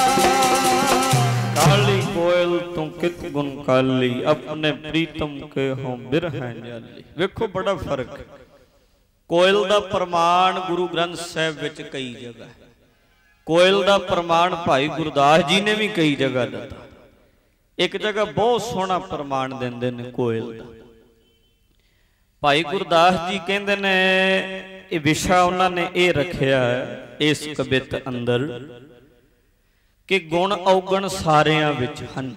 काली कोयल तू कित गुण काली अपने प्रीतम के हों बिरह जाली। वेखो बड़ा फर्क। कोयल दा प्रमाण गुरु ग्रंथ साहिब विच कई जगह है, कोयल दा प्रमाण भाई गुरदास जी ने भी कई जगह दिता। एक जगह बहुत सोहना प्रमाण देंदे ने कोयल दा। भाई गुरदास जी कहंदे ने ये विशा उन्होंने ये रखिया इस कवित अंदर कि गुण औगण सारियां विच हन,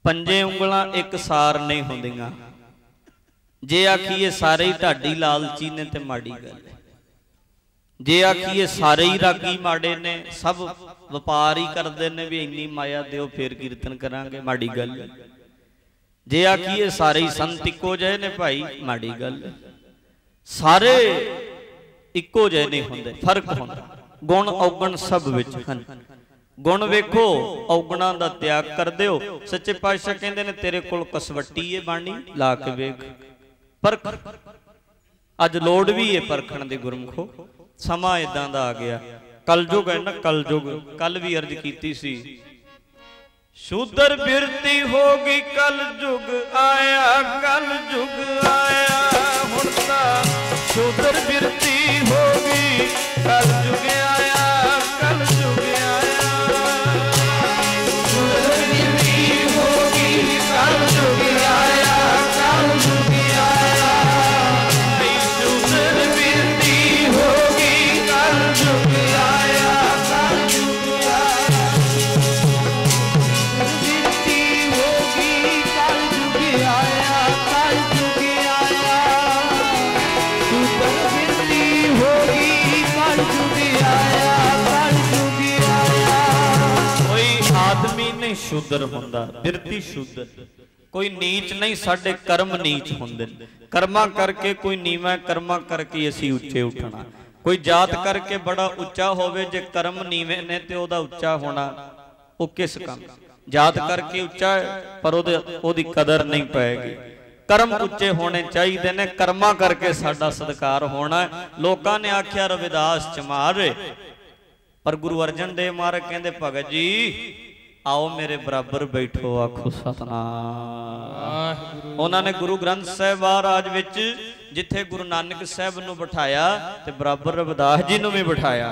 पंजे उंगलां एक सार नहीं होंदियां। जे आखिए सारे ही ढाडी लालची ने ते माड़ी गल है, जे आखिए सारे ही रागी माड़े ने, सब व्यापार ही करते हैं भी इन्नी माया दिओ फिर कीर्तन करांगे, माड़ी गल है। जे आखिए सारे ही संत इको जहे ने भाई, माड़ी गल है। सारे इको जहे नहीं होंदे, फर्क होंदा। गुण औगण सब विच हन। गुण वेखो औगणा दा त्याग कर दिओ। सच्चे पातशाह कहंदे ने तेरे कोल कसवट्टी है बाणी ला के वेख परख। अज लोड़ भी है परखण दी गुरमुखो, समा इदां दा आ गया। कलयुग है ना, कलयुग। कल भी अर्ज कीती सी, शूदर बिरती होगी कलयुग आया, कलयुग आया। हुण तां शूदर बिरती होगी कलयुग आया, कलयुग आया। शूदर बिरती होगी कलयुग आया, कलयुग आया। शूदर बिरती होगी कलयुग आया, कलयुग आया। बिरती होगी कलयुग आया, कलयुग आया। शूदर बिरती होगी कलयुग आया, कलयुग आया। कोई आदमी नहीं शूदर होंदा, बिरती शूदर। कोई नीच नहीं, साडे कर्म नीच होंदे। कर्मा करके कोई नीवा, कर्मा करके असी उच्चे उठना। कोई जात करके बड़ा उच्चा होवे, जे कर्म नीवे ने ते ओदा उच्चा होना वो किस काम। जात करके उच्चा है पर ओदी कदर नहीं पाएगी। कर्म उच्चे होने चाहिए ने, कर्मा करके साडा सत्कार होना है। लोकां ने आख्या रविदास चमार, पर गुरु अर्जन देव महाराज कहंदे भगत जी आओ मेरे बराबर बैठो, आखो सतनाम। उन्होंने गुरु ग्रंथ साहिब महाराज विच जिथे गुरु नानक साहब नूं बिठाया ते बराबर रविदास जी नूं भी बिठाया।